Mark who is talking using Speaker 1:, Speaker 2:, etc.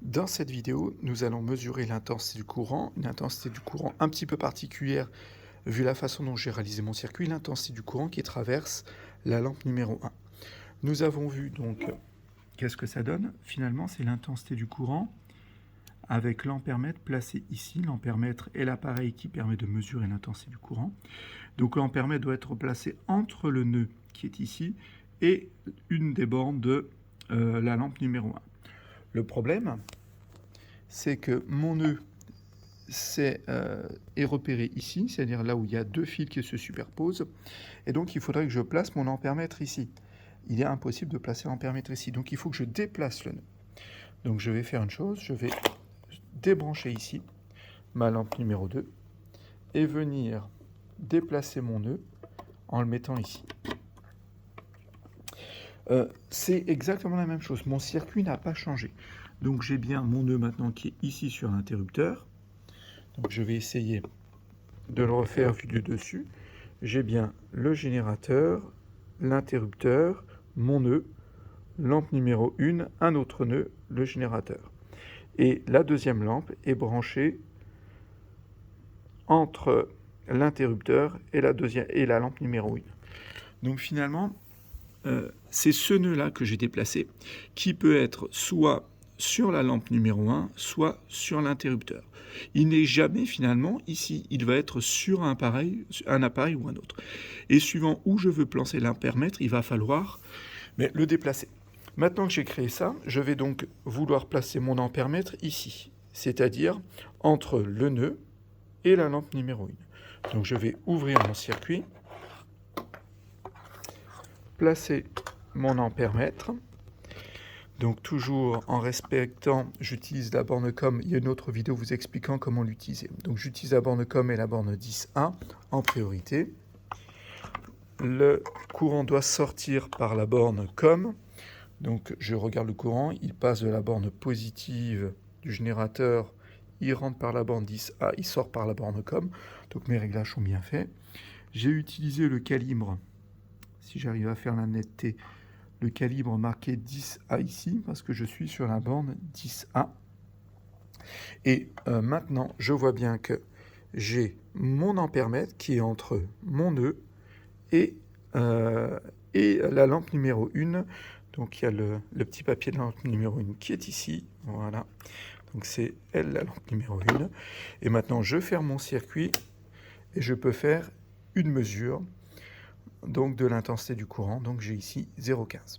Speaker 1: Dans cette vidéo, nous allons mesurer l'intensité du courant, une intensité du courant un petit peu particulière vu la façon dont j'ai réalisé mon circuit, l'intensité du courant qui traverse la lampe numéro 1. Nous avons vu donc qu'est-ce que ça donne. Finalement, c'est l'intensité du courant avec l'ampèremètre placé ici. L'ampèremètre est l'appareil qui permet de mesurer l'intensité du courant. Donc l'ampèremètre doit être placé entre le nœud qui est ici et une des bornes de la lampe numéro 1. Le problème, c'est que mon nœud est repéré ici, c'est-à-dire là où il y a deux fils qui se superposent, et donc il faudrait que je place mon ampèremètre ici. Il est impossible de placer l'ampèremètre ici, donc il faut que je déplace le nœud. Donc je vais faire une chose, je vais débrancher ici ma lampe numéro 2 et venir déplacer mon nœud en le mettant ici. C'est exactement la même chose, mon circuit n'a pas changé. Donc j'ai bien mon nœud maintenant qui est ici sur l'interrupteur. Donc je vais essayer de le refaire vu du dessus. J'ai bien le générateur, l'interrupteur, mon nœud, lampe numéro 1, un autre nœud, le générateur. Et la deuxième lampe est branchée entre l'interrupteur et la lampe numéro 1. Donc finalement, c'est ce nœud-là que j'ai déplacé, qui peut être soit sur la lampe numéro 1, soit sur l'interrupteur. Il n'est jamais finalement ici, il va être sur un appareil ou un autre. Et suivant où je veux placer l'ampèremètre, il va falloir le déplacer. Maintenant que j'ai créé ça, je vais donc vouloir placer mon ampèremètre ici, c'est-à-dire entre le nœud et la lampe numéro 1. Donc je vais ouvrir mon circuit, placer mon ampèremètre. Donc toujours en respectant, j'utilise la borne COM, il y a une autre vidéo vous expliquant comment l'utiliser. Donc j'utilise la borne COM et la borne 10A en priorité. Le courant doit sortir par la borne COM. Donc je regarde le courant, il passe de la borne positive du générateur, il rentre par la borne 10A, il sort par la borne COM. Donc mes réglages sont bien faits. J'ai utilisé le calibre, si j'arrive à faire la netteté, le calibre marqué 10A ici, parce que je suis sur la borne 10A. Et maintenant, je vois bien que j'ai mon ampèremètre qui est entre mon nœud et la lampe numéro 1. Donc il y a le petit papier de la lampe numéro 1 qui est ici. Voilà. Donc c'est elle, la lampe numéro 1. Et maintenant, je ferme mon circuit et je peux faire une mesure donc de l'intensité du courant. Donc j'ai ici 0,15.